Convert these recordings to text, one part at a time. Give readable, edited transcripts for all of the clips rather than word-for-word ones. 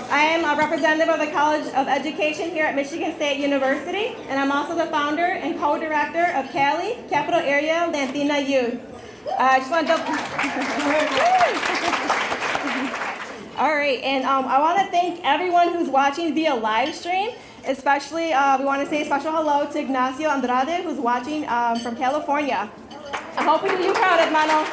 I am a representative of the College of Education here at Michigan State University, and I'm also the founder and co-director of Cali, Capital Area Latina Youth. I just want to... All right, and I want to thank everyone who's watching via live stream, especially we want to say a special hello to Ignacio Andrade, who's watching from California. I hope we do you proud, hermano.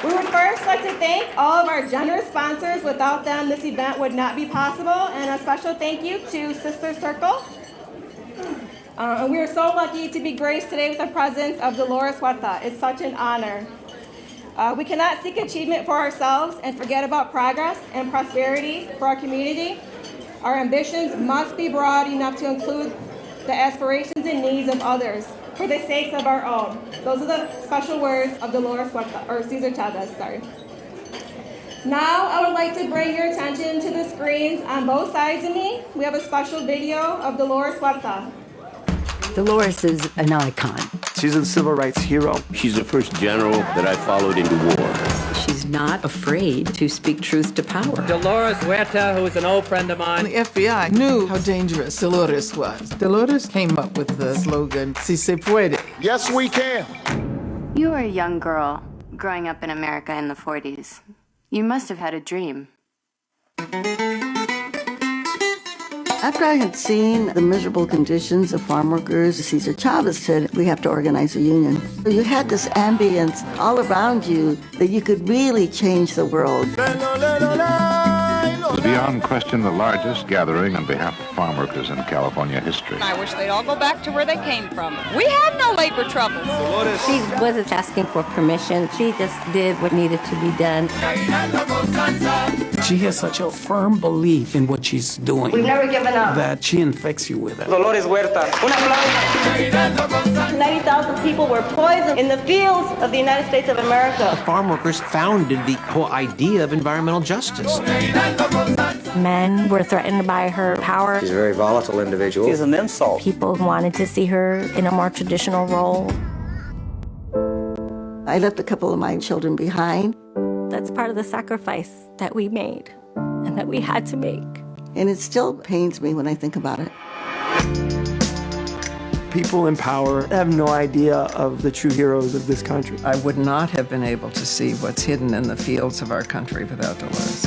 We would first like to thank all of our generous sponsors. Without them, this event would not be possible. And a special thank you to Sister Circle. And we are so lucky to be graced today with the presence of Dolores Huerta. It's such an honor. We cannot seek achievement for ourselves and forget about progress and prosperity for our community. Our ambitions must be broad enough to include the aspirations and needs of others for the sakes of our own. Those are the special words of Dolores Huerta, or Cesar Chavez, sorry. Now I would like to bring your attention to the screens on both sides of me. We have a special video of Dolores Huerta. Dolores is an icon. She's a civil rights hero. She's the first general that I followed into war. She's not afraid to speak truth to power. Dolores Huerta, who is an old friend of mine. The FBI knew how dangerous Dolores was. Dolores came up with the slogan, Si se puede. Yes, we can. You were a young girl growing up in America in the 40s. You must have had a dream. After I had seen the miserable conditions of farm workers, Cesar Chavez said, we have to organize a union. So you had this ambience all around you that you could really change the world. It was beyond question the largest gathering on behalf of farm workers in California history. I wish they'd all go back to where they came from. We have no labor troubles. She wasn't asking for permission. She just did what needed to be done. She has such a firm belief in what she's doing. We've never given up. That she infects you with it. Dolores Huerta. Un aplauso. 90,000 people were poisoned in the fields of the United States of America. The farm workers founded the whole idea of environmental justice. Men were threatened by her power. She's a very volatile individual. She's an insult. People wanted to see her in a more traditional role. I left a couple of my children behind. That's part of the sacrifice that we made and that we had to make. And it still pains me when I think about it. People in power have no idea of the true heroes of this country. I would not have been able to see what's hidden in the fields of our country without Dolores.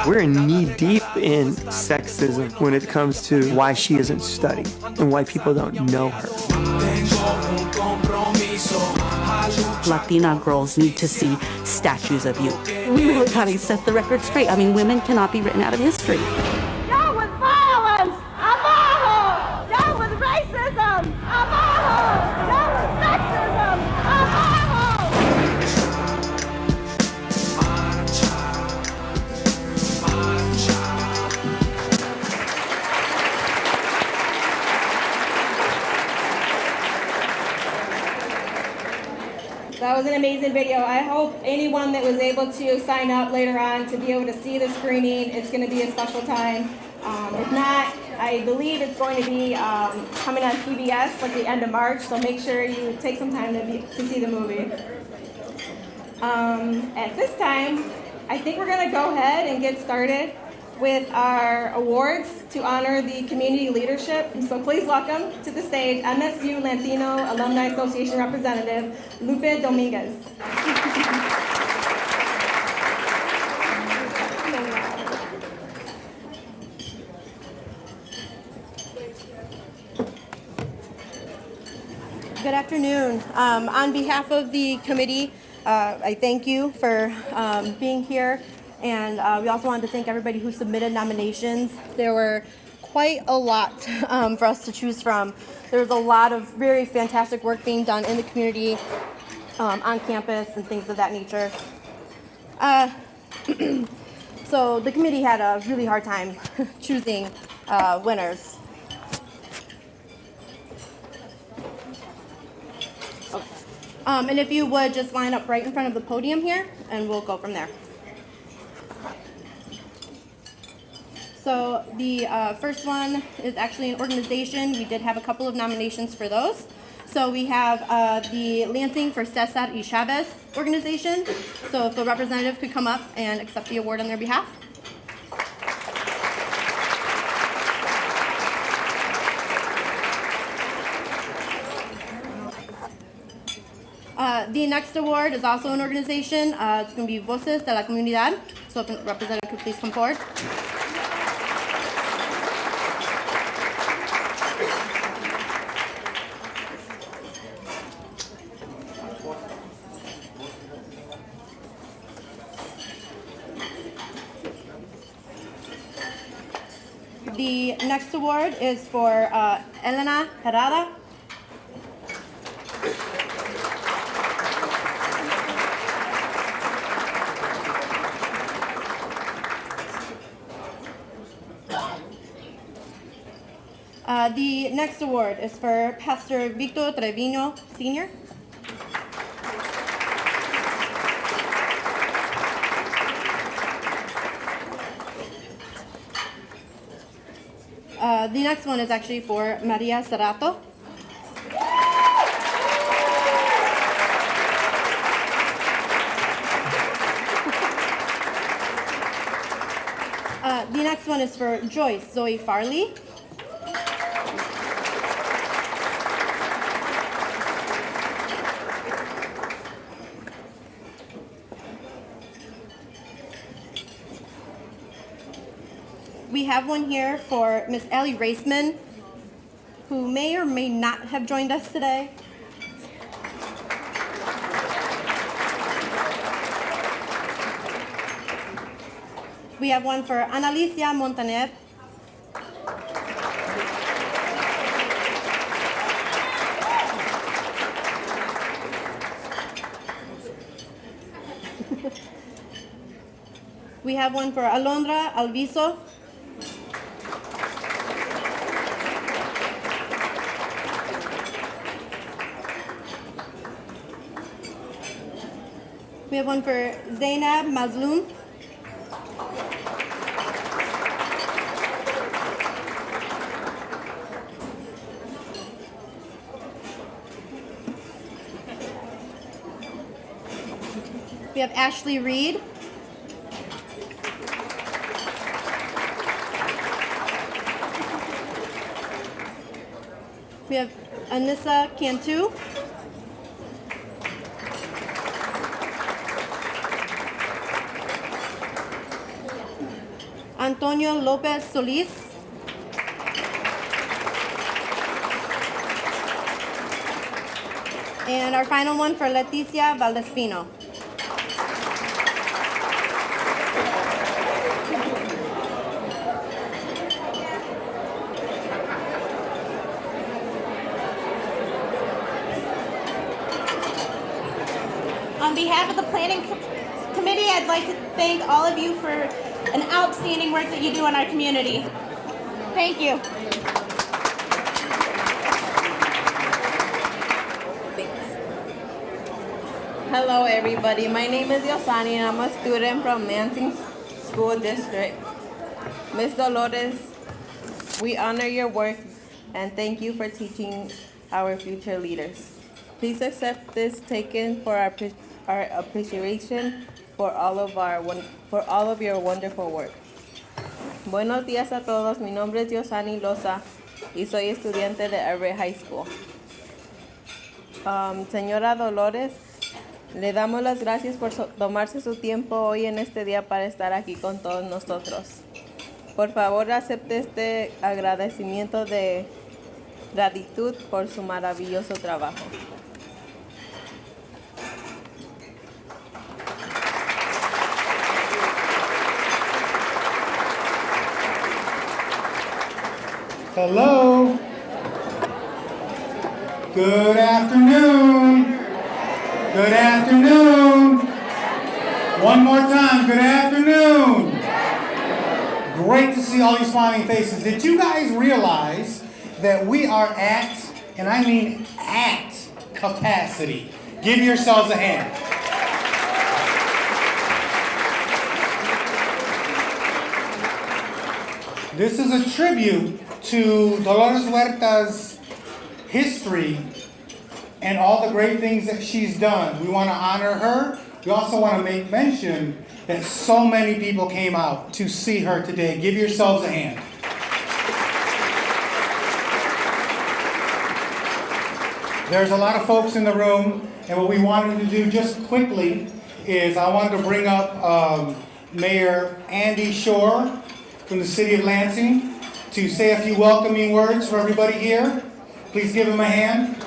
We're knee-deep in sexism when it comes to why she isn't studied and why people don't know her. Latina girls need to see statues of you. We really got to set the record straight. I mean, women cannot be written out of history. Down with violence! Abajo! Down with racism! Abajo! Down with sexism! Abajo! That was an amazing video. I hope anyone that was able to sign up later on to be able to see the screening, it's going to be a special time. If not, I believe it's going to be coming on PBS like the end of March, so make sure you take some time to see the movie. At this time, I think we're going to go ahead and get started with our awards to honor the community leadership. So please welcome to the stage MSU Latino Alumni Association Representative Lupe Dominguez. Good afternoon. On behalf of the committee, I thank you for being here. And we also wanted to thank everybody who submitted nominations. There were quite a lot for us to choose from. There was a lot of very fantastic work being done in the community, on campus, and things of that nature. So the committee had a really hard time choosing winners. Okay. And if you would just line up right in front of the podium here, and we'll go from there. So the first one is actually an organization. We did have a couple of nominations for those. So we have the Lansing for César E. Chávez organization. So if the representative could come up and accept the award on their behalf. The next award is also an organization. It's going to be Voces de la Comunidad. So if the representative could please come forward. The next award is for Elena Herrera. The next award is for Pastor Victor Trevino, Sr. The next one is actually for Maria Serrato. The next one is for Joyce Zoe Farley. We have one here for Miss Ellie Raceman, who may or may not have joined us today. We have one for Analicia Montaner. We have one for Alondra Alviso. We have one for Zainab Mazloum. We have Ashley Reed. We have Anissa Cantu. Antonio Lopez Solis. And our final one for Leticia Valdespino. On behalf of the Planning Committee, I'd like to thank all of you for an outstanding work that you do in our community. Thank you. Hello everybody, my name is Yosani and I'm a student from Lansing School District. Ms. Dolores, we honor your work and thank you for teaching our future leaders. Please accept this token for our appreciation for all of your wonderful work. Buenos días a todos, mi nombre es Yosani Loza y soy estudiante de Everett High School. Señora Dolores, le damos las gracias por tomarse su tiempo hoy en este día para estar aquí con todos nosotros. Por favor, acepte este agradecimiento de gratitud por su maravilloso trabajo. Hello. Good afternoon. Good afternoon. One more time, good afternoon. Great to see all these smiling faces. Did you guys realize that we are at, and I mean at, capacity? Give yourselves a hand. This is a tribute to Dolores Huerta's history and all the great things that she's done. We want to honor her. We also want to make mention that so many people came out to see her today. Give yourselves a hand. There's a lot of folks in the room, and what we wanted to do just quickly is I wanted to bring up Mayor Andy Schor from the city of Lansing to say a few welcoming words for everybody here. Please give him a hand.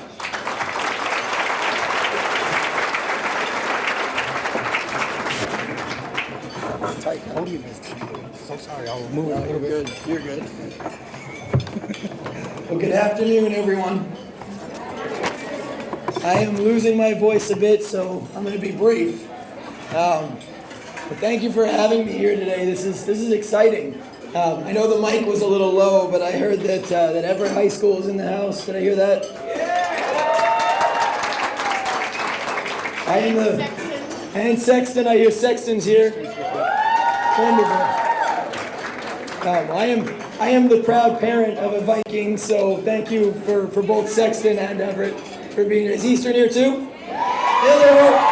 Tight podium is tight. I'm so sorry. I'll move it a little bit. You're good. Well, good afternoon, everyone. I am losing my voice a bit, so I'm going to be brief. But thank you for having me here today. This is exciting. I know the mic was a little low, but I heard that Everett High School is in the house. Did I hear that? Yeah! I am Sexton. I hear Sexton's here. Wonderful. I am the proud parent of a Viking, so thank you for both Sexton and Everett for being here. Is Eastern here too? Hello.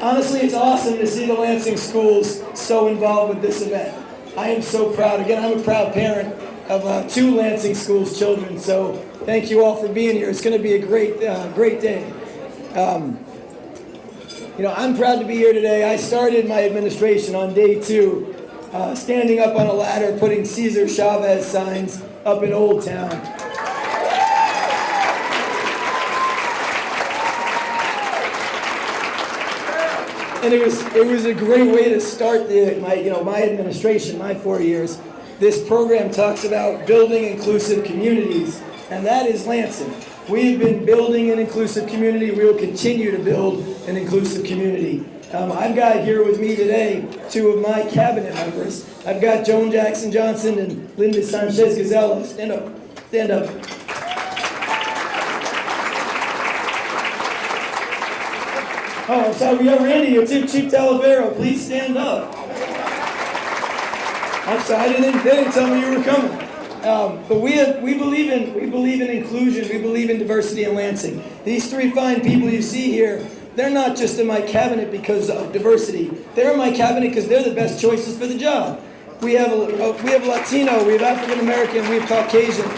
Honestly, it's awesome to see the Lansing schools so involved with this event. I am so proud. Again, I'm a proud parent of 2 Lansing schools' children, so thank you all for being here. It's going to be a great day. I'm proud to be here today. I started my administration on day 2, standing up on a ladder, putting César Chavez signs up in Old Town. And it was a great way to start my administration, my 4 years. This program talks about building inclusive communities, and that is Lansing. We've been building an inclusive community. We will continue to build an inclusive community. I've got here with me today 2 of my cabinet members. I've got Joan Jackson Johnson and Linda Sanchez Gazella. Stand up. Stand up. Oh, sorry, we have Randy here too. Chief Talavero, please stand up. I'm sorry, they didn't tell me you were coming. But we believe in inclusion. We believe in diversity in Lansing. These 3 fine people you see here, they're not just in my cabinet because of diversity. They're in my cabinet because they're the best choices for the job. We have Latino, we have African American, we have Caucasian.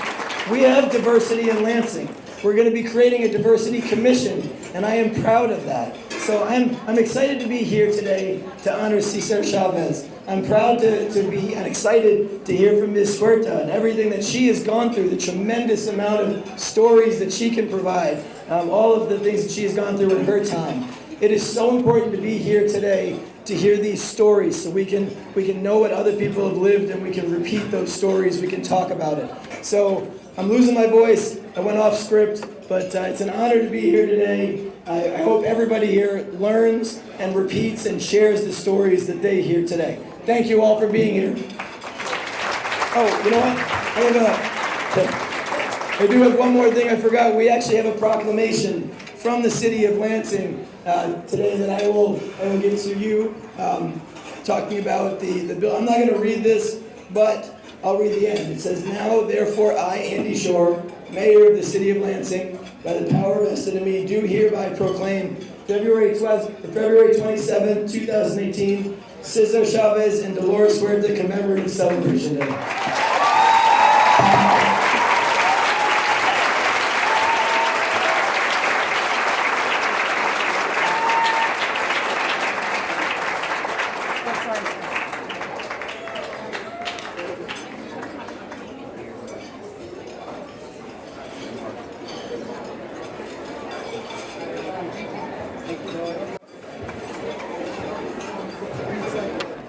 We have diversity in Lansing. We're going to be creating a diversity commission, and I am proud of that. So I'm excited to be here today to honor César Chavez. I'm proud to be and excited to hear from Ms. Huerta and everything that she has gone through, the tremendous amount of stories that she can provide, all of the things that she has gone through in her time. It is so important to be here today to hear these stories so we can know what other people have lived and we can repeat those stories, we can talk about it. So I'm losing my voice, I went off script, but it's an honor to be here today. I hope everybody here learns and repeats and shares the stories that they hear today. Thank you all for being here. Oh, you know what? I do have one more thing I forgot. We actually have a proclamation from the city of Lansing today that I will give to you, talking about the bill. I'm not going to read this, but I'll read the end. It says, "Now, therefore, I, Andy Schor, Mayor of the City of Lansing, by the power vested in me, do hereby proclaim February 27, 2018, César Chavez and Dolores Huerta Commemorative Celebration Day."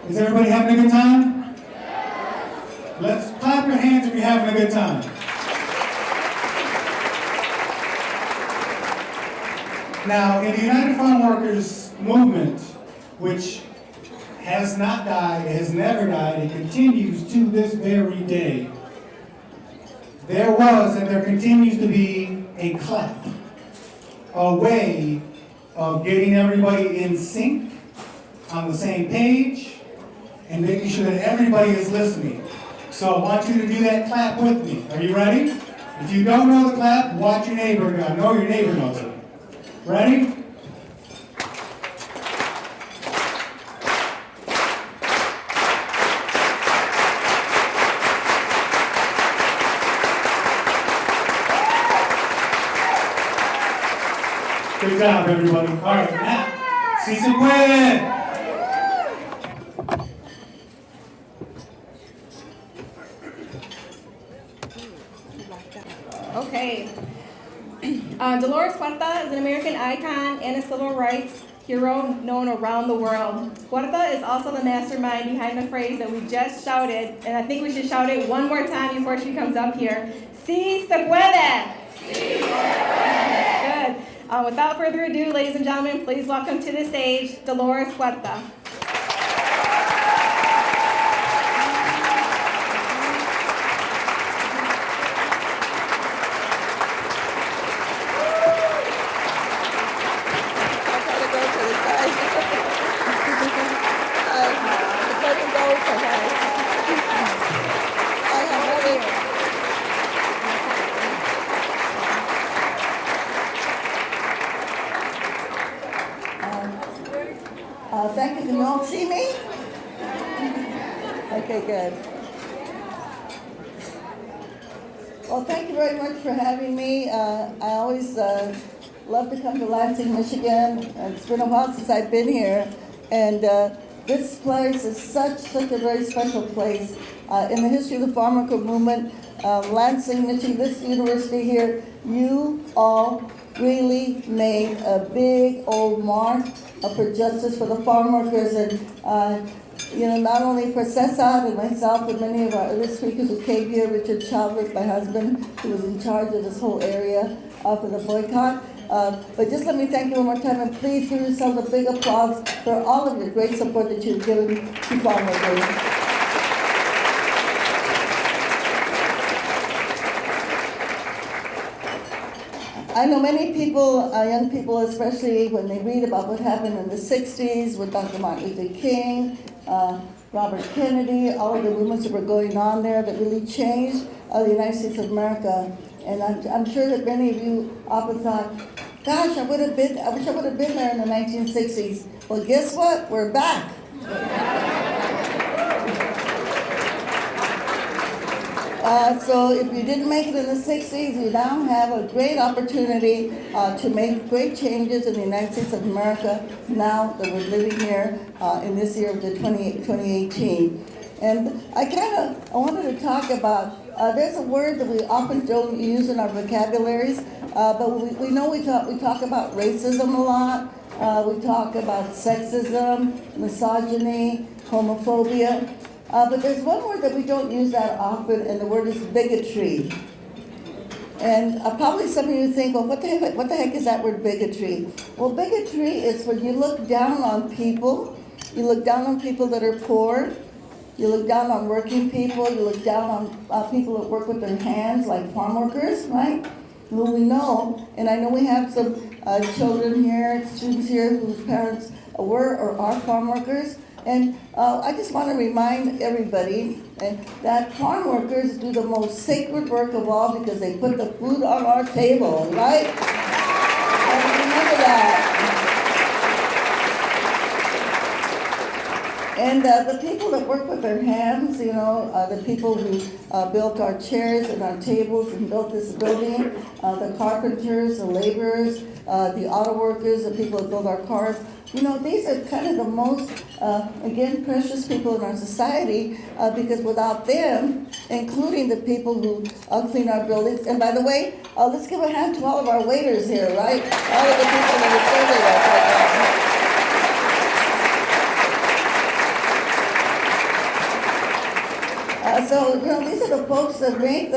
Is everybody having a good time? Let's clap your hands if you're having a good time. Now, in the United Farm Workers movement, which has not died, has never died, it continues to this very day, there was and there continues to be a clap, a way of getting everybody in sync, on the same page, and making sure that everybody is listening. So I want you to do that clap with me. Are you ready? If you don't know the clap, watch your neighbor. Know your neighbor knows it. Ready? Good job, everybody. All right, now, si se puede. Okay. Dolores Huerta is an American icon and a civil rights hero known around the world. Huerta is also the mastermind behind the phrase that we just shouted, and I think we should shout it one more time before she comes up here. Si se puede! Si se puede! Good. Without further ado, ladies and gentlemen, please welcome to the stage Dolores Huerta. Thank you. Can you all see me? Okay, good. Well, thank you very much for having me. I always love to come to Lansing, Michigan. It's been a while since I've been here. And this place is such a very special place. In the history of the farm worker movement, Lansing, Michigan, this university here, you all really made a big old mark for justice for the farm workers, and not only for César and myself and many of our other speakers who came here, Richard Chávez, my husband, who was in charge of this whole area for the boycott. But just let me thank you one more time, and please give yourselves a big applause for all of your great support that you've given to farm workers. I know many people, young people especially, when they read about what happened in the 60s with Dr. Martin Luther King, Robert Kennedy, all of the movements that were going on there that really changed the United States of America. And I'm sure that many of you often thought, gosh, I wish I would have been there in the 1960s. Well, guess what? We're back. So if you didn't make it in the 60s, you now have a great opportunity to make great changes in the United States of America now that we're living here in this year of the 2018. And I wanted to talk about, there's a word that we often don't use in our vocabularies, but we know we talk about racism a lot, we talk about sexism, misogyny, homophobia. But there's one word that we don't use that often, and the word is bigotry. And probably some of you think, well, what the heck is that word bigotry? Well, bigotry is when you look down on people. You look down on people that are poor. You look down on working people. You look down on people that work with their hands, like farm workers, right? Well, we know, and I know we have some children here, students here whose parents were or are farm workers. And I just want to remind everybody that farm workers do the most sacred work of all because they put the food on our table, right? And remember that. And the people that work with their hands, the people who built our chairs and our tables and built this building, the carpenters, the laborers, the auto workers, the people that build our cars, these are kind of the most, again, precious people in our society because without them, including the people who clean our buildings, and by the way, let's give a hand to all of our waiters here, right? All of the people that are serving us right now. So, these are the folks that make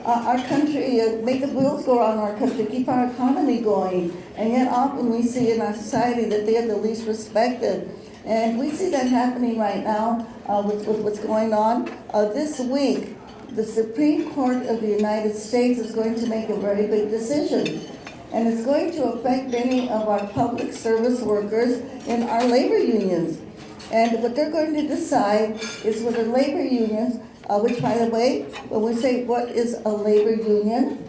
our country, make the wheels go around our country, keep our economy going. And yet often we see in our society that they are the least respected. And we see that happening right now with what's going on. This week, the Supreme Court of the United States is going to make a very big decision. And it's going to affect many of our public service workers in our labor unions. And what they're going to decide is whether labor unions which, by the way, when we say what is a labor union,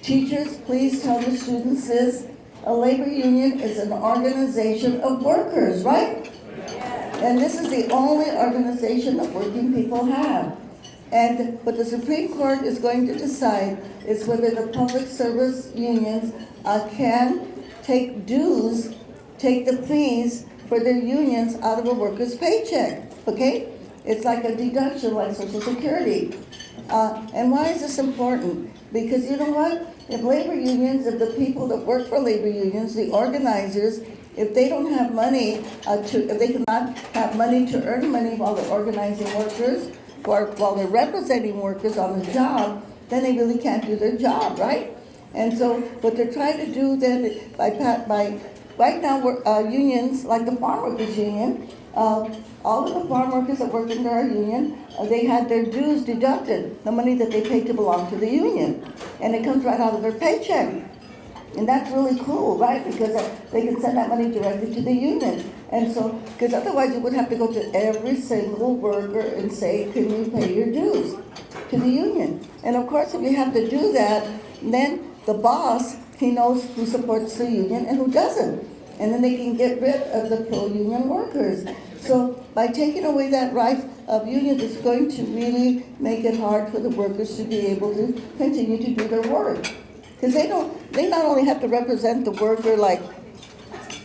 teachers, please tell the students this. A labor union is an organization of workers, right? And this is the only organization that working people have. And what the Supreme Court is going to decide is whether the public service unions can take dues, take the fees for their unions out of a worker's paycheck, okay? It's like a deduction, like Social Security. And why is this important? Because you know what? If labor unions, if the people that work for labor unions, the organizers, if they don't have money if they cannot have money to earn money while they're organizing workers, or while they're representing workers on the job, then they really can't do their job, right? And so what they're trying to do then, by right now, unions, like the farm workers union, all of the farm workers that work under our union, they had their dues deducted, the money that they paid to belong to the union. And it comes right out of their paycheck. And that's really cool, right? Because they can send that money directly to the union. And so, because otherwise you would have to go to every single worker and say, can you pay your dues to the union? And of course, if you have to do that, then the boss, he knows who supports the union and who doesn't. And then they can get rid of the pro-union workers. So by taking away that right of unions, it's going to really make it hard for the workers to be able to continue to do their work. Because they not only have to represent the worker, like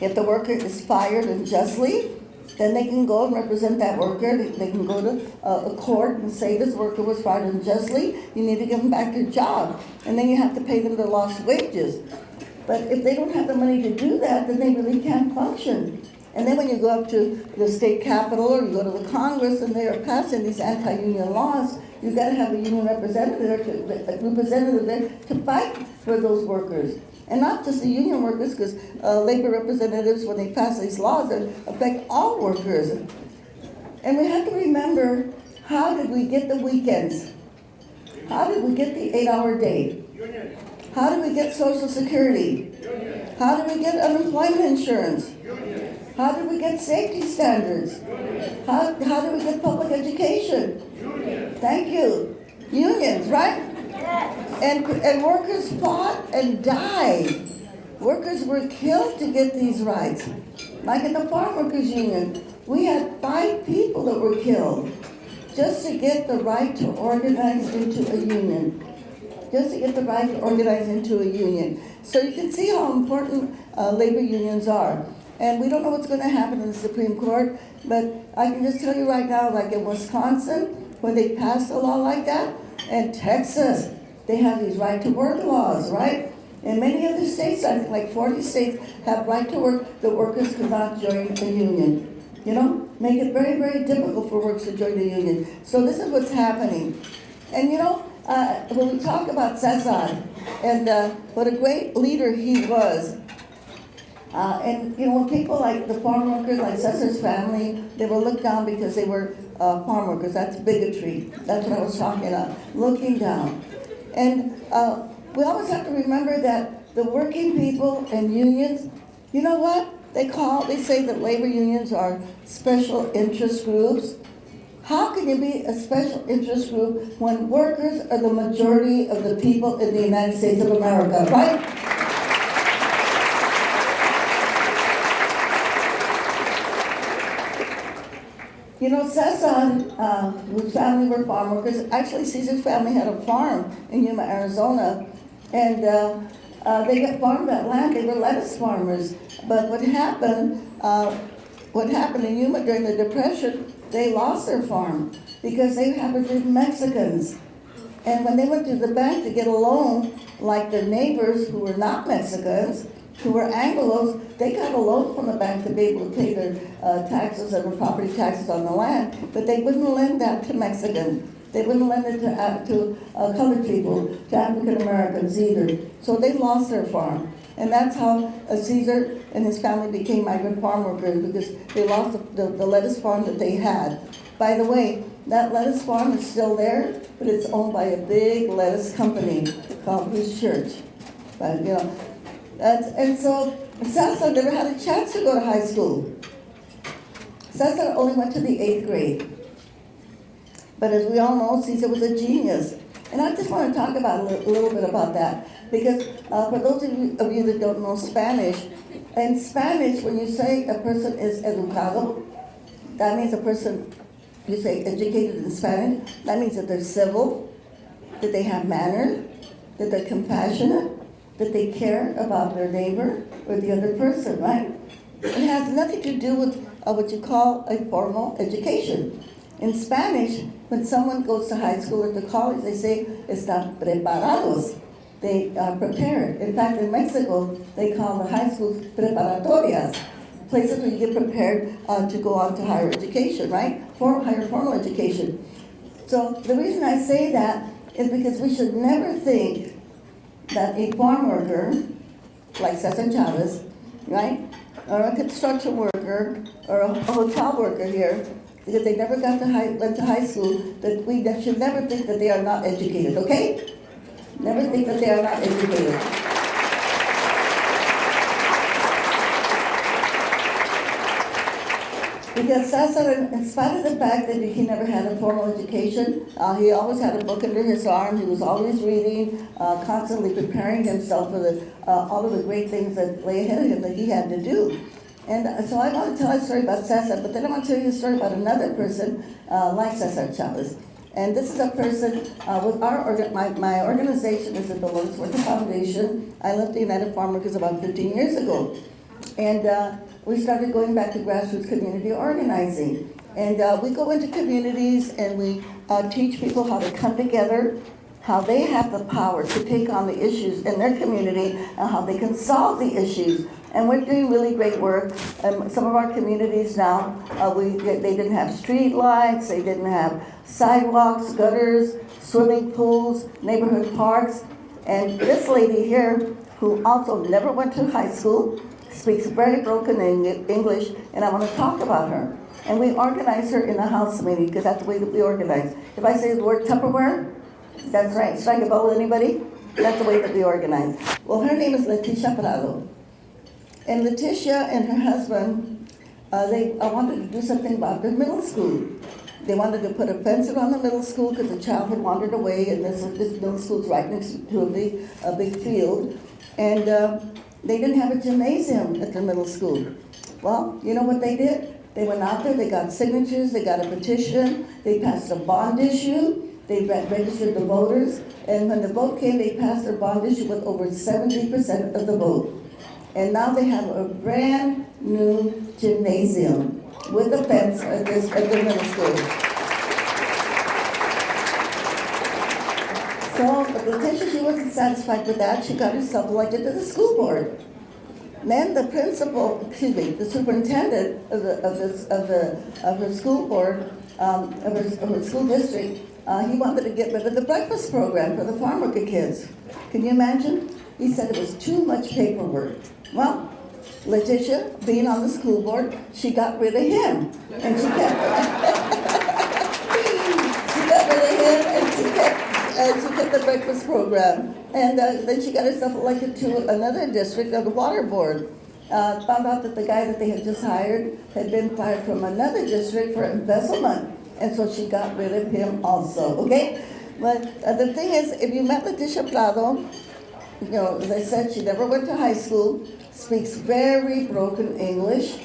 if the worker is fired unjustly, then they can go and represent that worker. They can go to a court and say this worker was fired unjustly, you need to give them back their job. And then you have to pay them their lost wages. But if they don't have the money to do that, then they really can't function. And then when you go up to the state capitol or you go to the Congress and they are passing these anti-union laws, you've got to have a union representative there to fight for those workers. And not just the union workers, because labor representatives, when they pass these laws, they affect all workers. And we have to remember, how did we get the weekends? How did we get the 8-hour day? How did we get Social Security? How did we get unemployment insurance? How did we get safety standards? How did we get public education? Thank you. Unions, right? And workers fought and died. Workers were killed to get these rights. Like in the farm workers union, we had 5 people that were killed just to get the right to organize into a union. Just to get the right to organize into a union. So you can see how important labor unions are. And we don't know what's going to happen in the Supreme Court, but I can just tell you right now, like in Wisconsin, when they passed a law like that, and Texas, they have these right-to-work laws, right? And many other states, I think like 40 states, have right-to-work. The workers could not join a union. You know, make it very, very difficult for workers to join the union. So this is what's happening. And you know, when we talk about César and what a great leader he was, and you know, when people like the farm workers, like César's family, they were looked down because they were farm workers. That's bigotry. That's what I was talking about, looking down. And we always have to remember that the working people and unions, you know what? They say that labor unions are special interest groups. How can you be a special interest group when workers are the majority of the people in the United States of America, right? You know, César, whose family were farm workers, actually Cesar's family had a farm in Yuma, Arizona, and they got farmed that land. They were lettuce farmers. But what happened in Yuma during the Depression, they lost their farm because they happened to be Mexicans. And when they went to the bank to get a loan, like their neighbors who were not Mexicans, who were Anglos, they got a loan from the bank to be able to pay their taxes and their property taxes on the land, but they wouldn't lend that to Mexicans. They wouldn't lend it to colored people, to African Americans either. So they lost their farm. And that's how Cesar and his family became migrant farm workers, because they lost the lettuce farm that they had. By the way, that lettuce farm is still there, but it's owned by a big lettuce company called His Church. But, you know, and so César never had a chance to go to high school. César only went to the 8th grade. But as we all know, Cesar was a genius. And I just want to talk about a little bit about that, because for those of you that don't know Spanish, in Spanish, when you say a person is educado, that means a person, you say educated in Spanish, that means that they're civil, that they have manners, that they're compassionate, that they care about their neighbor or the other person, right? It has nothing to do with what you call a formal education. In Spanish, when someone goes to high school or to college, they say, están preparados. They are prepared. In fact, in Mexico, they call the high schools preparatorias, places where you get prepared to go on to higher education, right? For higher formal education. So the reason I say that is because we should never think that a farm worker, like César Chávez, right? Or a construction worker, or a hotel worker here, because they never went to high school, that we should never think that they are not educated, okay? Never think that they are not educated. Because César, in spite of the fact that he never had a formal education, he always had a book under his arm. He was always reading, constantly preparing himself for all of the great things that lay ahead of him that he had to do. And so I want to tell a story about César, but then I want to tell you a story about another person like César Chávez. And this is a person with my organization is the Dolores Huerta Foundation. I left the United Farm Workers about 15 years ago. And we started going back to grassroots community organizing. And we go into communities and we teach people how to come together, how they have the power to take on the issues in their community, and how they can solve the issues. And we're doing really great work. Some of our communities now, they didn't have street lights, they didn't have sidewalks, gutters, swimming pools, neighborhood parks. And this lady here, who also never went to high school, speaks very broken English, and I want to talk about her. And we organize her in a house meeting, because that's the way that we organize. If I say the word Tupperware, that's right. Strike a bell with anybody? That's the way that we organize. Well, her name is Leticia Prado. And Leticia and her husband, they wanted to do something about their middle school. They wanted to put a fence around the middle school because the child had wandered away, and this middle school's right next to a big field. And they didn't have a gymnasium at their middle school. Well, you know what they did? They went out there, they got signatures, they got a petition, they passed a bond issue, they registered the voters, and when the vote came, they passed their bond issue with over 70% of the vote. And now they have a brand new gymnasium with a fence at the middle school. So, but Leticia, she wasn't satisfied with that. She got herself elected to the school board. Then the the superintendent of her school board, of her school district, he wanted to get rid of the breakfast program for the farm worker kids. Can you imagine? He said it was too much paperwork. Well, Leticia, being on the school board, she got rid of him. And she kept she kept the breakfast program. And then she got herself elected to another district of the water board. Found out that the guy that they had just hired had been fired from another district for embezzlement. And so she got rid of him also, okay? But the thing is, if you met Leticia Prado, you know, as I said, she never went to high school, speaks very broken English.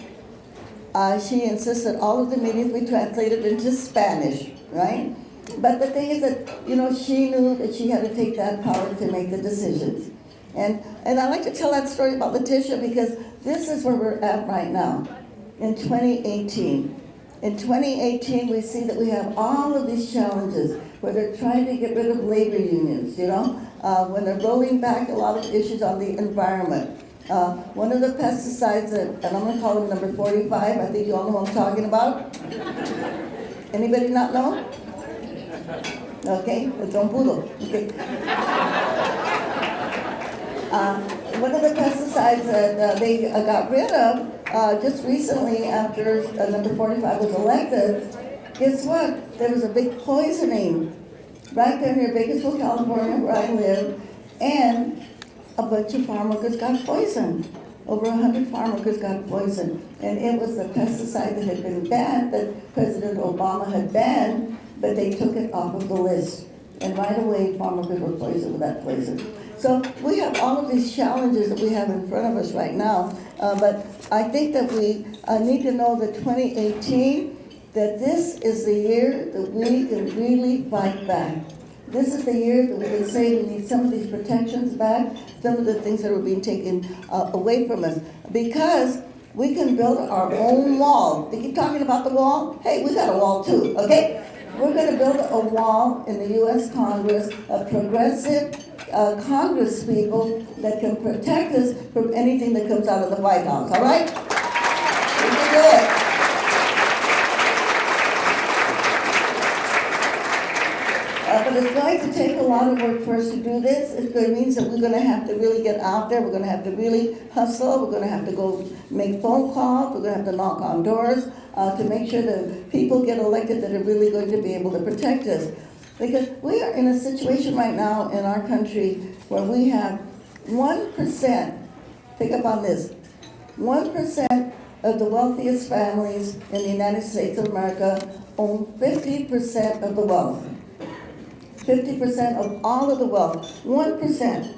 She insists that all of the meetings be translated into Spanish, right? But the thing is that, you know, she knew that she had to take that power to make the decisions. And I like to tell that story about Leticia because this is where we're at right now, in 2018. In 2018, we see that we have all of these challenges where they're trying to get rid of labor unions, you know, when they're rolling back a lot of issues on the environment. One of the pesticides, and I'm going to call it number 45, I think you all know what I'm talking about. Anybody not know? Okay, it's on poodle. Okay. One of the pesticides that they got rid of just recently after number 45 was elected, guess what? There was a big poisoning right there near Bakersfield, California, where I live, and a bunch of farm workers got poisoned. Over 100 farm workers got poisoned. And it was the pesticide that had been banned, that President Obama had banned, but they took it off of the list. And right away, farm workers were placed with that place. So we have all of these challenges that we have in front of us right now, but I think that we need to know that 2018, that this is the year that we can really fight back. This is the year that we can say we need some of these protections back, some of the things that are being taken away from us, because we can build our own wall. They keep talking about the wall. Hey, we got a wall too, okay? We're going to build a wall in the U.S. Congress of progressive Congress people that can protect us from anything that comes out of the White House, all right? We can do it. But it's going to take a lot of work for us to do this. It means that we're going to have to really get out there. We're going to have to really hustle. We're going to have to go make phone calls. We're going to have to knock on doors to make sure that people get elected that are really going to be able to protect us. Because we are in a situation right now in our country where we have 1%, pick up on this, 1% of the wealthiest families in the United States of America own 50% of the wealth. 50% of all of the wealth, 1%.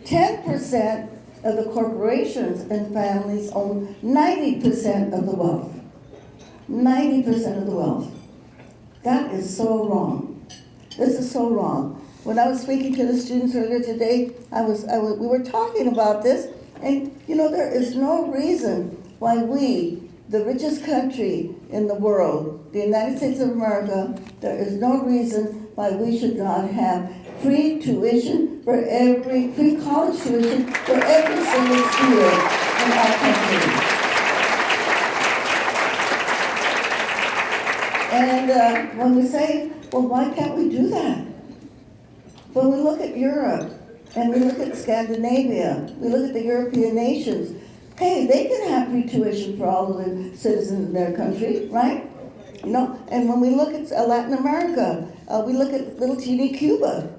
10% of the corporations and families own 90% of the wealth. 90% of the wealth. That is so wrong. This is so wrong. When I was speaking to the students earlier today, we were talking about this, and you know, there is no reason why we, the richest country in the world, the United States of America, there is no reason why we should not have free tuition for free college tuition for every single student in our country. And when we say, well, why can't we do that? When we look at Europe, and we look at Scandinavia, we look at the European nations, hey, they can have free tuition for all of the citizens in their country, right? You know, and when we look at Latin America, we look at little teeny Cuba.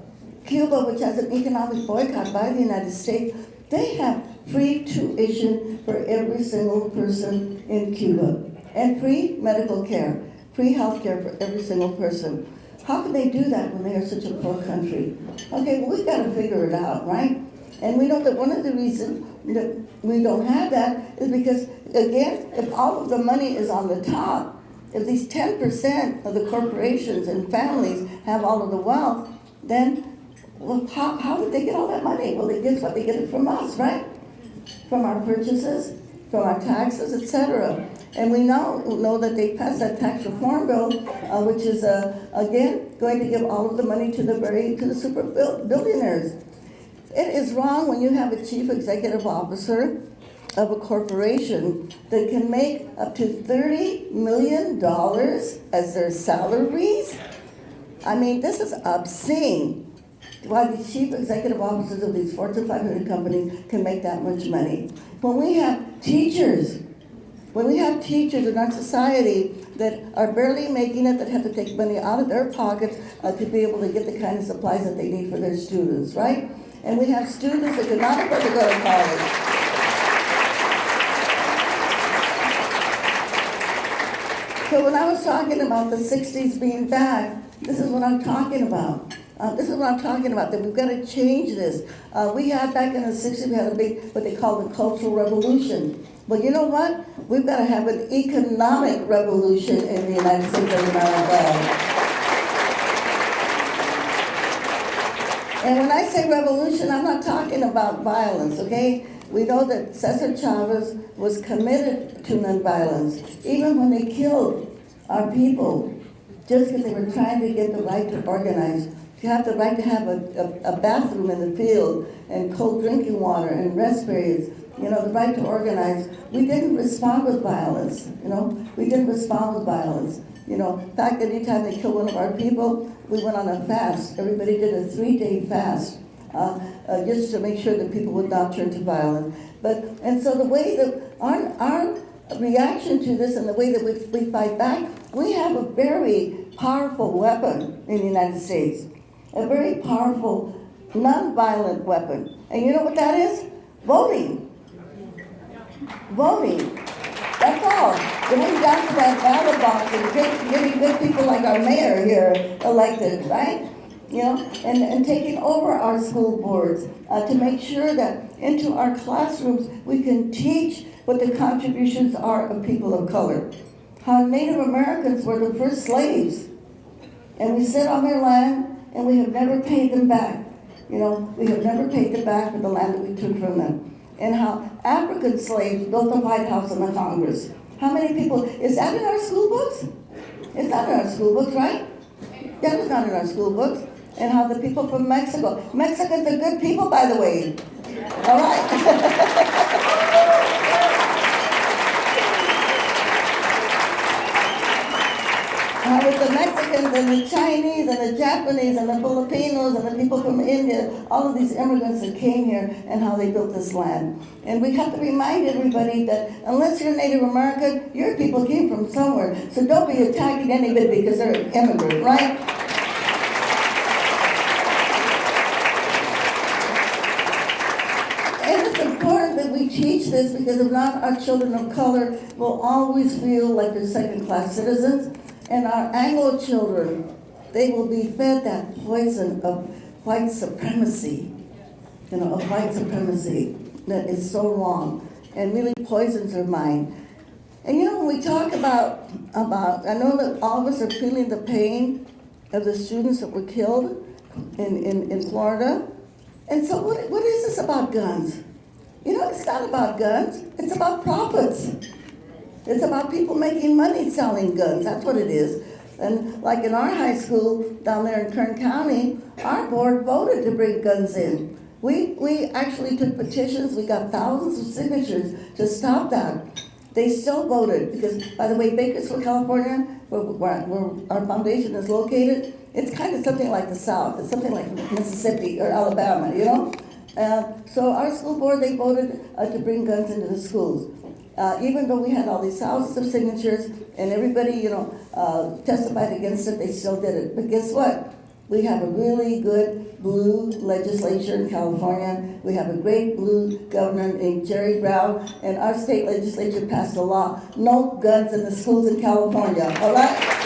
Cuba, which has an economic boycott by the United States, they have free tuition for every single person in Cuba, and free medical care, free health care for every single person. How can they do that when they are such a poor country? Okay, well, we've got to figure it out, right? And we know that one of the reasons that we don't have that is because, again, if all of the money is on the top, if these 10% of the corporations and families have all of the wealth, then well, how did they get all that money? Well, guess what? They get it from us, right? From our purchases, from our taxes, etc. And we know that they passed that tax reform bill, which is, again, going to give all of the money to the super billionaires. It is wrong when you have a chief executive officer of a corporation that can make up to $30 million as their salaries. I mean, this is obscene. Why the chief executive officers of these Fortune 500 companies can make that much money. When we have teachers in our society that are barely making it, that have to take money out of their pockets to be able to get the kind of supplies that they need for their students, right? And we have students that cannot afford to go to college. So when I was talking about the 60s being back, this is what I'm talking about. That we've got to change this. We had back in the 60s, we had a big, what they call the Cultural Revolution. But you know what? We've got to have an economic revolution in the United States of America. And when I say revolution, I'm not talking about violence, okay? We know that César Chávez was committed to nonviolence, even when they killed our people, just because they were trying to get the right to organize. You have the right to have a bathroom in the field, and cold drinking water, and respirators, you know, the right to organize. We didn't respond with violence, you know? We didn't respond with violence. You know, in fact, anytime they killed one of our people, we went on a fast. Everybody did a 3-day fast, just to make sure that people would not turn to violence. And so the way that our reaction to this and the way that we fight back, we have a very powerful weapon in the United States. A very powerful, non-violent weapon. And you know what that is? Voting. Voting. That's all. Going down to that ballot box and getting good people like our mayor here elected, right? You know, and taking over our school boards to make sure that into our classrooms we can teach what the contributions are of people of color. How Native Americans were the first slaves, and we sit on their land and we have never paid them back. You know, we have never paid them back for the land that we took from them. And how African slaves built the White House and the Congress. How many people, is that in our school books? It's not in our school books, right? That is not in our school books. And how the people from Mexico, Mexicans are good people, by the way. All right. How with the Mexicans and the Chinese and the Japanese and the Filipinos and the people from India, all of these immigrants that came here and how they built this land. And we have to remind everybody that unless you're Native American, your people came from somewhere. So don't be attacking anybody because they're an immigrant, right? Teach this, because if not, our children of color will always feel like they're second-class citizens, and our Anglo children, they will be fed that poison of white supremacy, you know, of white supremacy that is so wrong and really poisons their mind. And you know, when we talk about, I know that all of us are feeling the pain of the students that were killed in Florida, and so what is this about guns? You know, it's not about guns. It's about profits. It's about people making money selling guns. That's what it is. And like in our high school down there in Kern County, our board voted to bring guns in. We actually took petitions. We got thousands of signatures to stop that. They still voted because, by the way, Bakersfield, California, where our foundation is located, it's kind of something like the South. It's something like Mississippi or Alabama, you know? So our school board, they voted to bring guns into the schools. Even though we had all these thousands of signatures and everybody, you know, testified against it, they still did it. But guess what? We have a really good blue legislature in California. We have a great blue governor named Jerry Brown, and our state legislature passed a law, no guns in the schools in California, all right?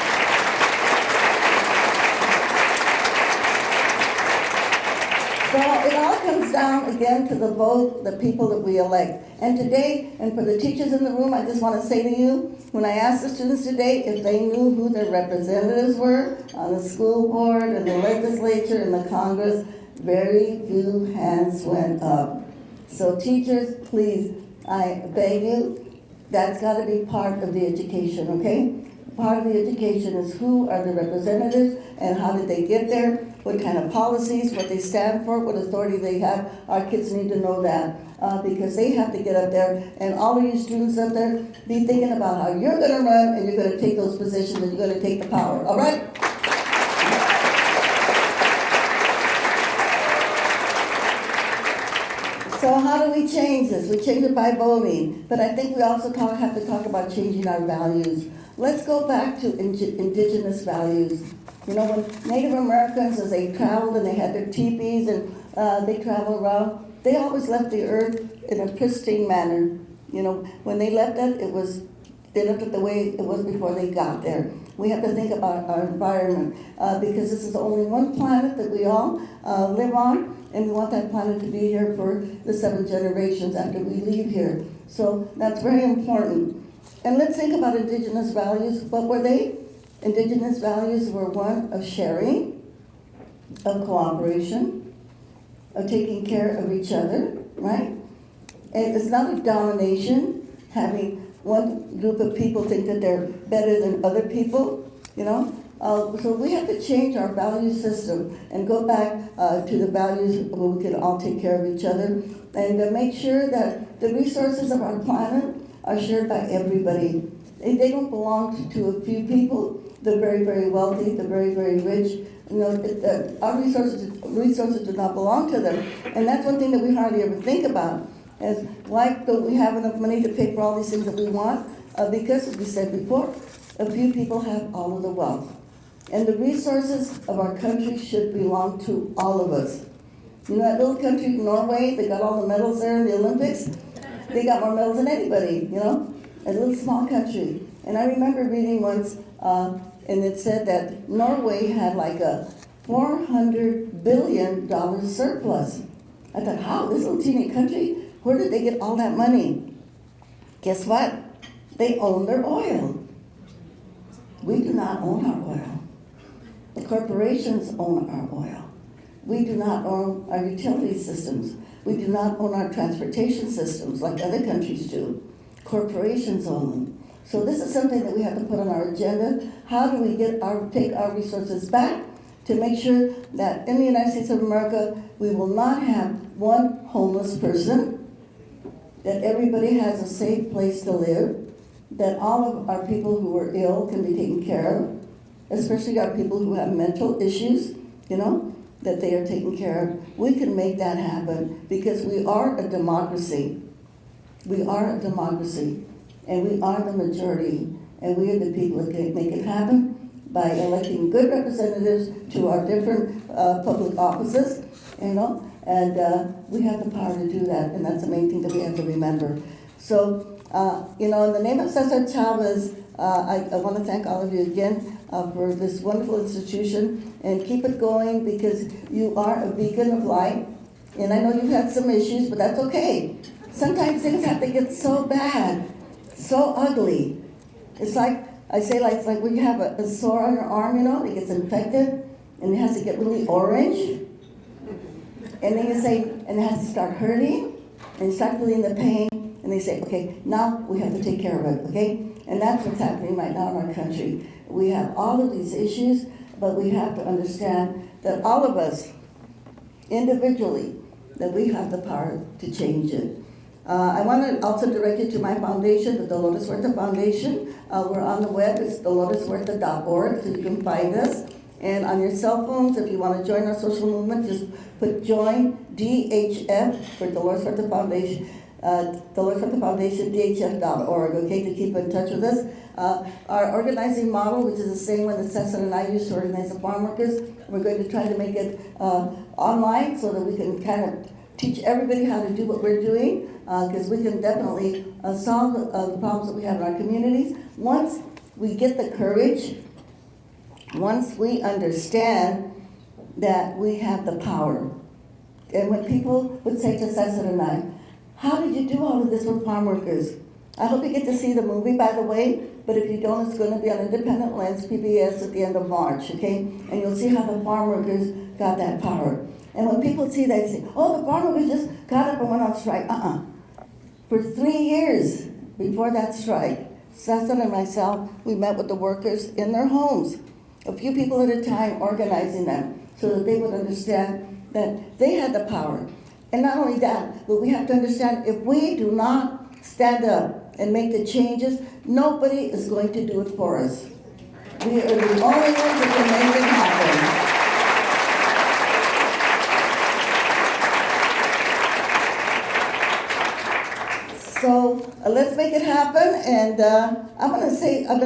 So it all comes down again to the vote, the people that we elect. And today, and for the teachers in the room, I just want to say to you, when I asked the students today if they knew who their representatives were on the school board and the legislature and the Congress, very few hands went up. So teachers, please, I beg you, that's got to be part of the education, okay? Part of the education is who are the representatives and how did they get there, what kind of policies, what they stand for, what authority they have. Our kids need to know that because they have to get up there, and all of you students up there, be thinking about how you're going to run and you're going to take those positions and you're going to take the power, all right? So how do we change this? We change it by voting, but I think we also have to talk about changing our values. Let's go back to indigenous values. You know, when Native Americans, as they traveled and they had their teepees and they traveled around, they always left the earth in a pristine manner. You know, when they left it, they left it the way it was before they got there. We have to think about our environment because this is only one planet that we all live on, and we want that planet to be here for the 7 generations after we leave here. So that's very important. And let's think about indigenous values. What were they? Indigenous values were one of sharing, of cooperation, of taking care of each other, right? And it's not a domination, having one group of people think that they're better than other people, you know? So we have to change our value system and go back to the values where we can all take care of each other and make sure that the resources of our planet are shared by everybody. They don't belong to a few people, the very, very wealthy, the very, very rich. You know, our resources do not belong to them. And that's one thing that we hardly ever think about, is why don't we have enough money to pay for all these things that we want? Because, as we said before, a few people have all of the wealth. And the resources of our country should belong to all of us. You know that little country, Norway, they got all the medals there in the Olympics? They got more medals than anybody, you know? a little small country. And I remember reading once, and it said that Norway had like a $400 billion surplus. I thought, how, this little teeny country, where did they get all that money? Guess what? They own their oil. We do not own our oil. The corporations own our oil. We do not own our utility systems. We do not own our transportation systems like other countries do. Corporations own them. So this is something that we have to put on our agenda. How do we take our resources back to make sure that in the United States of America, we will not have one homeless person, that everybody has a safe place to live, that all of our people who are ill can be taken care of, especially our people who have mental issues, that they are taken care of. We can make that happen because we are a democracy. We are a democracy, and we are the majority, and we are the people that can make it happen by electing good representatives to our different public offices, and we have the power to do that, and that's the main thing that we have to remember. So, in the name of César Chávez, I want to thank all of you again for this wonderful institution, and keep it going because you are a beacon of light. And I know you've had some issues, but that's okay. Sometimes things have to get so bad, so ugly. It's like, I say, like when you have a sore on your arm, it gets infected, and it has to get really orange. And then you say, and it has to start hurting, and you start feeling the pain, and they say, okay, now we have to take care of it, okay? And that's what's happening right now in our country. We have all of these issues, but we have to understand that all of us, individually, that we have the power to change it. I want to also direct you to my foundation, the Dolores Huerta Foundation. We're on the web, it's doloreshuerta.org, so you can find us. And on your cell phones, if you want to join our social movement, just put join DHF for Dolores Huerta Foundation. Dolores Huerta Foundation, DHF.org, okay, to keep in touch with us. Our organizing model, which is the same one that César and I use to organize the farm workers, we're going to try to make it online so that we can kind of teach everybody how to do what we're doing, because we can definitely solve the problems that we have in our communities. Once we get the courage, once we understand that we have the power. And when people would say to César and I, how did you do all of this with farm workers? I hope you get to see the movie, by the way, but if you don't, it's going to be on Independent Lens, PBS, at the end of March, okay? And you'll see how the farm workers got that power. And when people see that, they say, oh, the farm workers just got up and went on strike. For 3 years before that strike, César and myself, we met with the workers in their homes, a few people at a time, organizing them so that they would understand that they had the power. And not only that, but we have to understand if we do not stand up and make the changes, nobody is going to do it for us. We are the only ones that can make it happen. So let's make it happen, and I want to say a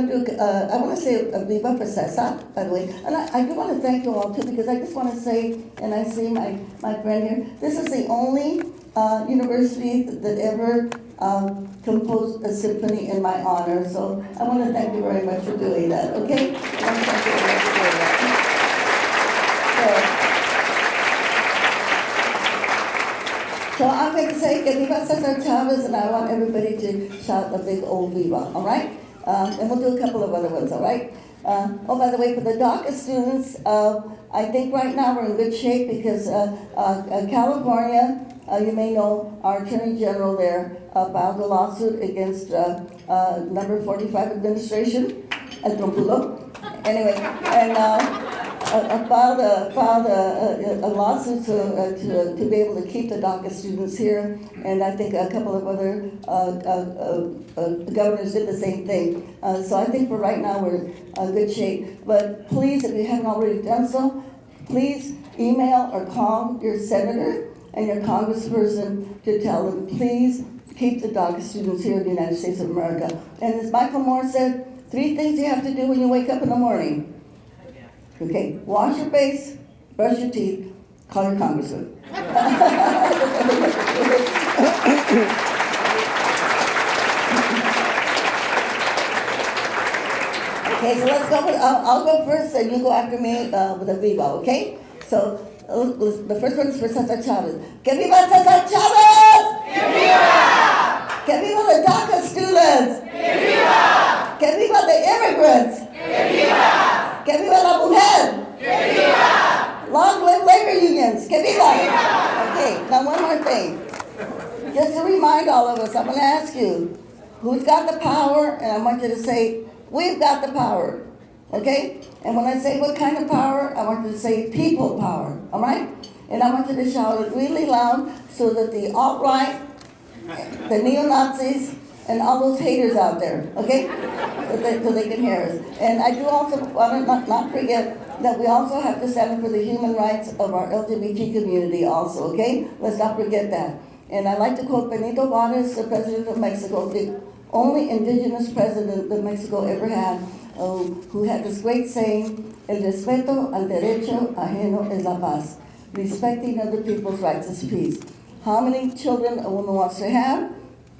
viva for César, by the way. And I do want to thank you all too, because I just want to say, and I see my friend here, this is the only university that ever composed a symphony in my honor. So I want to thank you very much for doing that, okay? I want to thank you very much for doing that. So I'm going to say que viva César Chávez, and I want everybody to shout a big old viva, all right? And we'll do a couple of other ones, all right? Oh, by the way, for the DACA students, I think right now we're in good shape because California, you may know our Attorney General there filed a lawsuit against number 45 administration, El Trompulo. Anyway, and filed a lawsuit to be able to keep the DACA students here, and I think a couple of other governors did the same thing. So I think for right now we're in good shape. But please, if you haven't already done so, please email or call your senator and your congressperson to tell them, please keep the DACA students here in the United States of America. And as Michael Moore said, 3 things you have to do when you wake up in the morning. Okay, wash your face, brush your teeth, call your congressman. Okay, so let's go with, I'll go first and you go after me with a viva, okay? So the first one is for César Chávez. Que viva César Chávez! Que viva! Que viva the DACA students! Que viva! Que viva the immigrants! Que viva! Que viva la mujer! Que viva! Long live labor unions! Que viva! Okay, now one more thing. Just to remind all of us, I'm going to ask you, who's got the power? And I want you to say, we've got the power. Okay? And when I say what kind of power, I want you to say people power. All right? And I want you to shout it really loud so that the alt-right, the neo-Nazis, and all those haters out there, okay? So they can hear us. And I do also want to not forget that we also have to stand for the human rights of our LGBT community also, okay? Let's not forget that. And I like to quote Benito Juárez, the president of Mexico, the only indigenous president that Mexico ever had, who had this great saying, el respeto al derecho ajeno es la paz. Respecting other people's rights is peace. How many children a woman wants to have,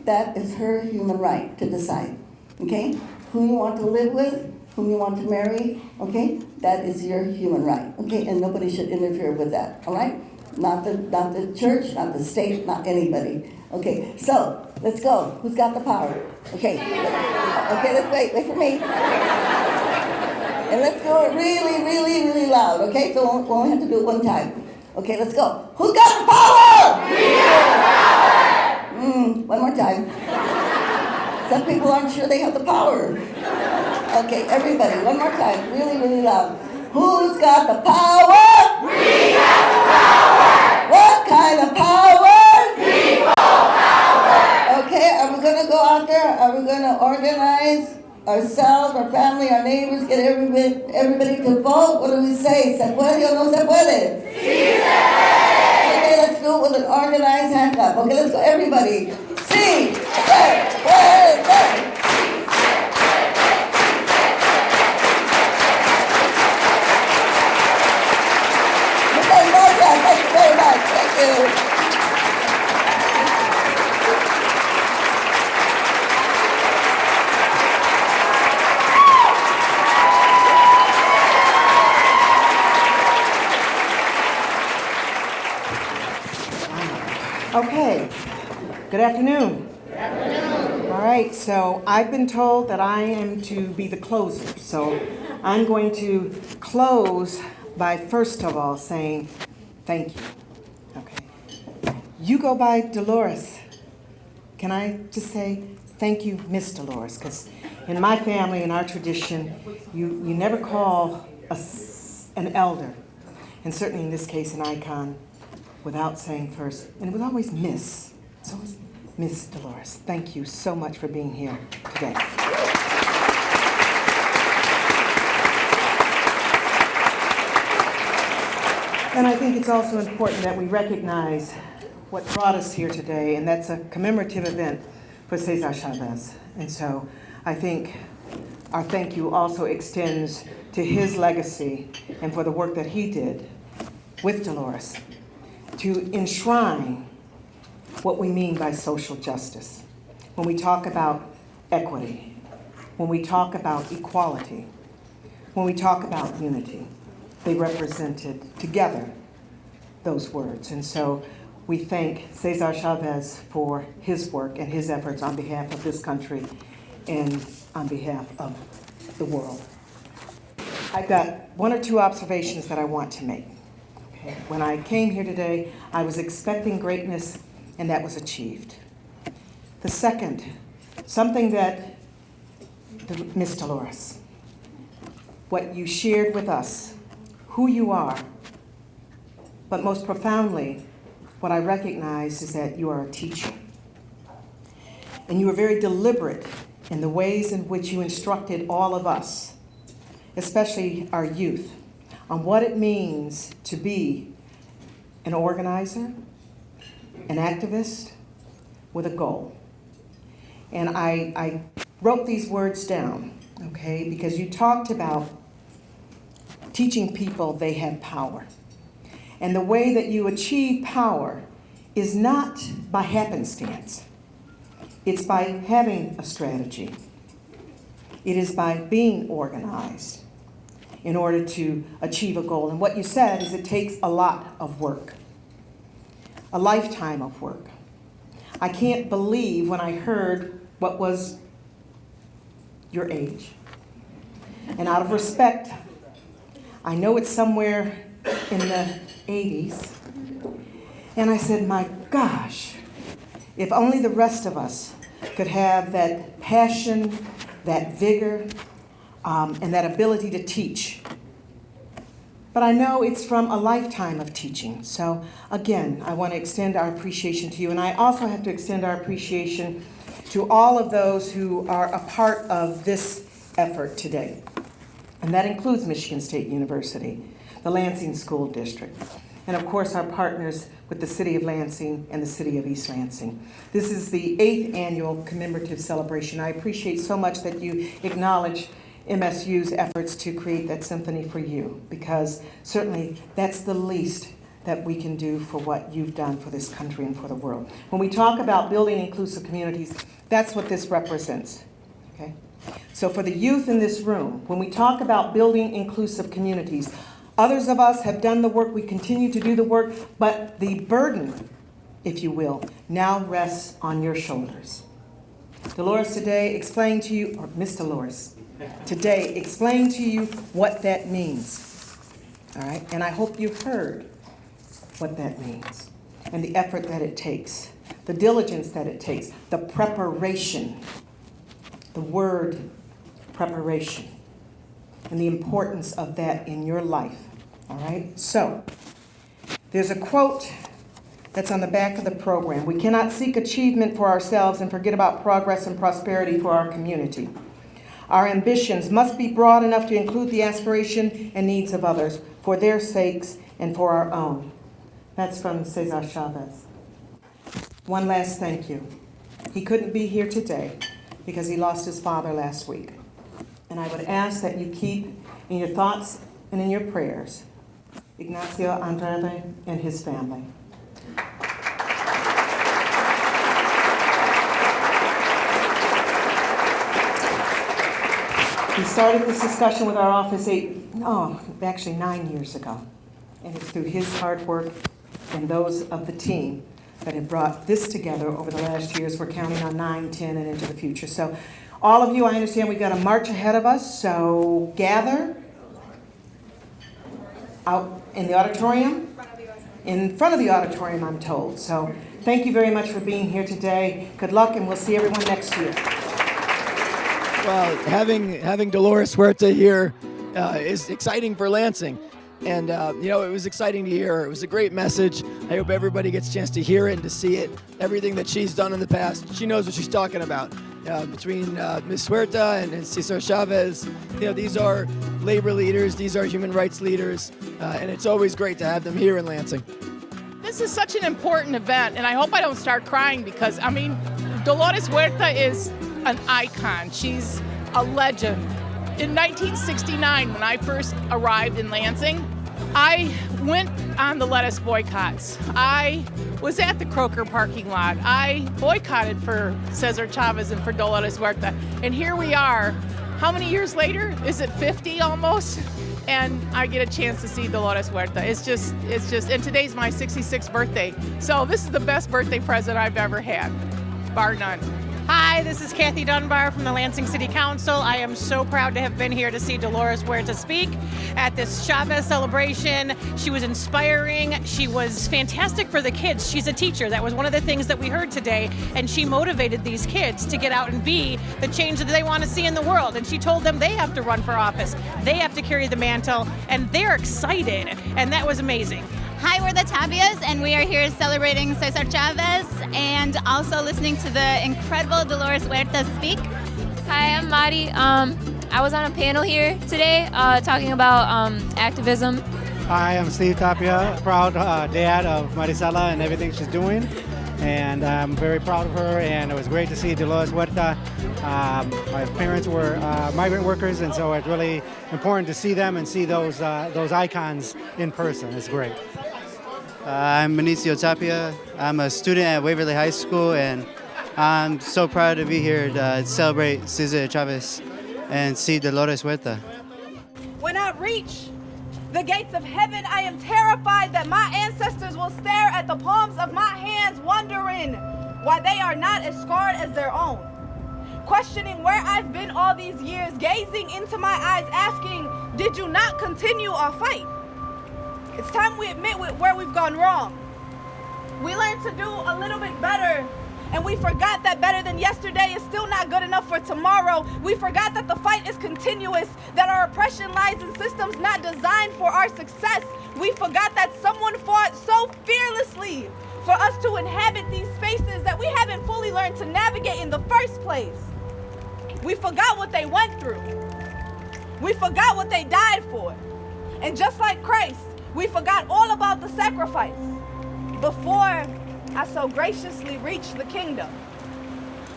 that is her human right to decide, okay? Who you want to live with, whom you want to marry, okay? That is your human right, okay? And nobody should interfere with that, all right? Not the church, not the state, not anybody. Okay, so let's go. Who's got the power? Okay. Okay, let's wait for me. And let's do it really, really, really loud. Okay, so we only have to do it one time. Okay, let's go. Who's got the power? We have the power. One more time. Some people aren't sure they have the power. Okay, everybody, one more time. Really, really loud. Who's got the power? We got the power. What kind of power? People power. Okay, are we going to go out there? Are we going to organize ourselves, our family, our neighbors, get everybody to vote? What do we say? ¿Se puede o no se puede? Sí se puede. Okay, let's do it with an organized hand clap. Okay, let's go, everybody. Sí se puede. Thank you very much. Thank you. Okay. Good afternoon. Good afternoon. All right, so I've been told that I am to be the closer. So I'm going to close by first of all saying thank you. Okay. You go by Dolores. Can I just say thank you, Miss Dolores? Because in my family, in our tradition, you never call an elder, and certainly in this case an icon, without saying first, and it was always Miss. So it's Miss Dolores. Thank you so much for being here today. And I think it's also important that we recognize what brought us here today, and that's a commemorative event for César Chávez. And so I think our thank you also extends to his legacy and for the work that he did with Dolores to enshrine what we mean by social justice. When we talk about equity, when we talk about equality, when we talk about unity, they represented together those words. And so we thank César Chávez for his work and his efforts on behalf of this country and on behalf of the world. I've got one or two observations that I want to make. Okay. When I came here today, I was expecting greatness, and that was achieved. The second, something that Ms. Dolores, what you shared with us, who you are, but most profoundly, what I recognize is that you are a teacher. And you were very deliberate in the ways in which you instructed all of us, especially our youth, on what it means to be an organizer, an activist with a goal. And I wrote these words down, okay, because you talked about teaching people they have power. And the way that you achieve power is not by happenstance. It's by having a strategy. It is by being organized in order to achieve a goal. And what you said is it takes a lot of work, a lifetime of work. I can't believe when I heard what was your age. And out of respect, I know it's somewhere in the 80s. And I said, my gosh, if only the rest of us could have that passion, that vigor, and that ability to teach. But I know it's from a lifetime of teaching. So again, I want to extend our appreciation to you. And I also have to extend our appreciation to all of those who are a part of this effort today. And that includes Michigan State University, the Lansing School District, and of course our partners with the City of Lansing and the City of East Lansing. This is the 8th annual commemorative celebration. I appreciate so much that you acknowledge MSU's efforts to create that symphony for you, because certainly that's the least that we can do for what you've done for this country and for the world. When we talk about building inclusive communities, that's what this represents, okay? So for the youth in this room, when we talk about building inclusive communities, others of us have done the work, we continue to do the work, but the burden, if you will, now rests on your shoulders. Dolores today explained to you, or Miss Dolores, today explained to you what that means, all right? And I hope you've heard what that means and the effort that it takes, the diligence that it takes, the preparation, the word preparation, and the importance of that in your life, all right? So, there's a quote that's on the back of the program. We cannot seek achievement for ourselves and forget about progress and prosperity for our community. Our ambitions must be broad enough to include the aspiration and needs of others for their sakes and for our own. That's from César Chávez. One last thank you. He couldn't be here today because he lost his father last week. And I would ask that you keep in your thoughts and in your prayers Ignacio Andrade and his family. We started this discussion with our office 9 years ago. And it's through his hard work and those of the team that have brought this together over the last years. We're counting on 9, 10, and into the future. So all of you, I understand we've got a march ahead of us, so gather out in the auditorium, in front of the auditorium, I'm told. So thank you very much for being here today. Good luck, and we'll see everyone next year. Well, having Dolores Huerta here is exciting for Lansing. And, it was exciting to hear her. It was a great message. I hope everybody gets a chance to hear it and to see it. Everything that she's done in the past, she knows what she's talking about. Between Ms. Huerta and César Chávez, these are labor leaders, these are human rights leaders, and it's always great to have them here in Lansing. This is such an important event, and I hope I don't start crying because, Dolores Huerta is an icon. She's a legend. In 1969, when I first arrived in Lansing, I went on the lettuce boycotts. I was at the Croker parking lot. I boycotted for César Chávez and for Dolores Huerta. And here we are. How many years later? Is it 50 almost? And I get a chance to see Dolores Huerta. It's just, and today's my 66th birthday. So this is the best birthday present I've ever had, bar none. Hi, this is Kathy Dunbar from the Lansing City Council. I am so proud to have been here to see Dolores Huerta speak at this Chavez celebration. She was inspiring. She was fantastic for the kids. She's a teacher. That was one of the things that we heard today. And she motivated these kids to get out and be the change that they want to see in the world. And she told them they have to run for office. They have to carry the mantle. And they're excited. And that was amazing. Hi, we're the Tapias, and we are here celebrating César Chávez and also listening to the incredible Dolores Huerta speak. Hi, I'm Mari. I was on a panel here today talking about activism. Hi, I'm Steve Tapia, proud dad of Marisela and everything she's doing. And I'm very proud of her, and it was great to see Dolores Huerta. My parents were migrant workers, and so it's really important to see them and see those icons in person. It's great. I'm Benicio Tapia. I'm a student at Waverly High School, and I'm so proud to be here to celebrate César Chávez. and see Dolores Huerta. When I reach the gates of heaven, I am terrified that my ancestors will stare at the palms of my hands, wondering why they are not as scarred as their own. Questioning where I've been all these years, gazing into my eyes, asking, did you not continue our fight? It's time we admit where we've gone wrong. We learned to do a little bit better, and we forgot that better than yesterday is still not good enough for tomorrow. We forgot that the fight is continuous, that our oppression lies in systems not designed for our success. We forgot that someone fought so fearlessly for us to inhabit these spaces that we haven't fully learned to navigate in the first place. We forgot what they went through. We forgot what they died for. And just like Christ, we forgot all about the sacrifice before I so graciously reached the kingdom.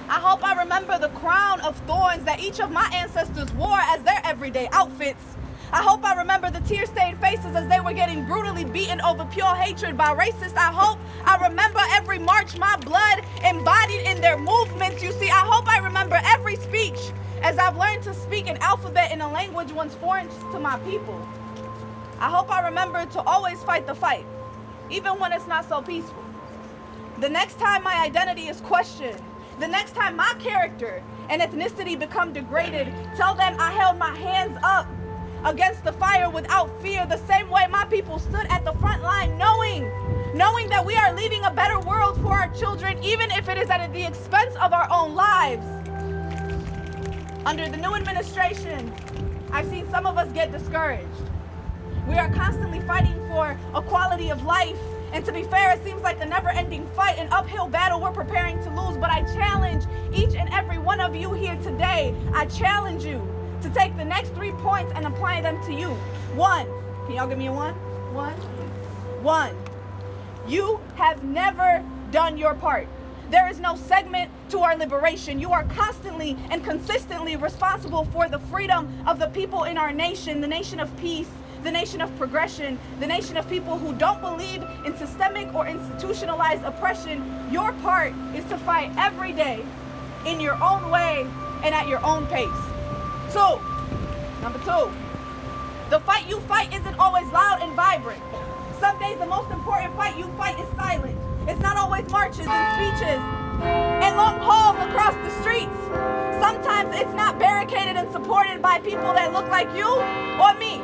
I hope I remember the crown of thorns that each of my ancestors wore as their everyday outfits. I hope I remember the tear-stained faces as they were getting brutally beaten over pure hatred by racists. I hope I remember every march, my blood embodied in their movements. You see, I hope I remember every speech as I've learned to speak an alphabet in a language once foreign to my people. I hope I remember to always fight the fight, even when it's not so peaceful. The next time my identity is questioned, the next time my character and ethnicity become degraded, tell them I held my hands up against the fire without fear, the same way my people stood at the front line, knowing that we are leaving a better world for our children, even if it is at the expense of our own lives. Under the new administration, I've seen some of us get discouraged. We are constantly fighting for a quality of life, and to be fair, it seems like a never-ending fight, an uphill battle we're preparing to lose, but I challenge each and every one of you here today. I challenge you to take the next 3 points and apply them to you. 1, can y'all give me a 1? 1, you have never done your part. There is no segment to our liberation. You are constantly and consistently responsible for the freedom of the people in our nation, the nation of peace, the nation of progression, the nation of people who don't believe in systemic or institutionalized oppression. Your part is to fight every day in your own way and at your own pace. Number two, the fight you fight isn't always loud and vibrant. Some days the most important fight you fight is silent. It's not always marches and speeches and long hauls across the streets. Sometimes it's not barricaded and supported by people that look like you or me.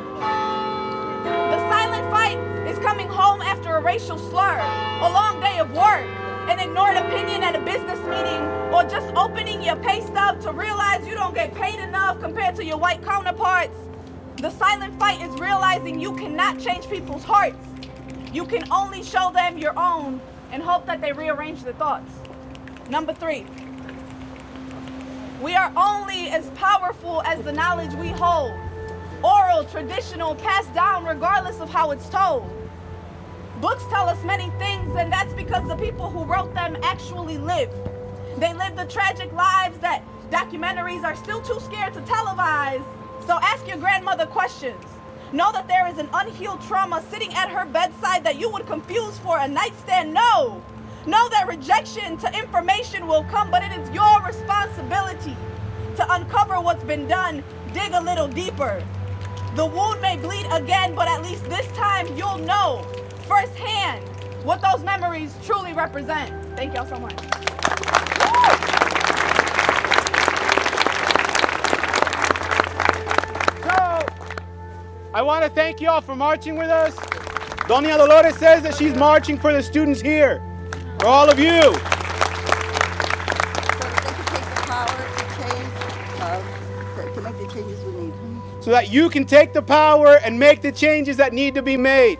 The silent fight is coming home after a racial slur, a long day of work, an ignored opinion at a business meeting, or just opening your pay stub to realize you don't get paid enough compared to your white counterparts. The silent fight is realizing you cannot change people's hearts. You can only show them your own and hope that they rearrange their thoughts. Number 3, we are only as powerful as the knowledge we hold. Oral, traditional, passed down regardless of how it's told. Books tell us many things, and that's because the people who wrote them actually lived. They lived the tragic lives that documentaries are still too scared to televise. So ask your grandmother questions. Know that there is an unhealed trauma sitting at her bedside that you would confuse for a nightstand. Know that rejection to information will come, but it is your responsibility to uncover what's been done. Dig a little deeper. The wound may bleed again, but at least this time you'll know firsthand what those memories truly represent. Thank y'all so much. So, I want to thank y'all for marching with us. Doña Dolores says that she's marching for the students here, for all of you. To make the changes we need. So that you can take the power and make the changes that need to be made.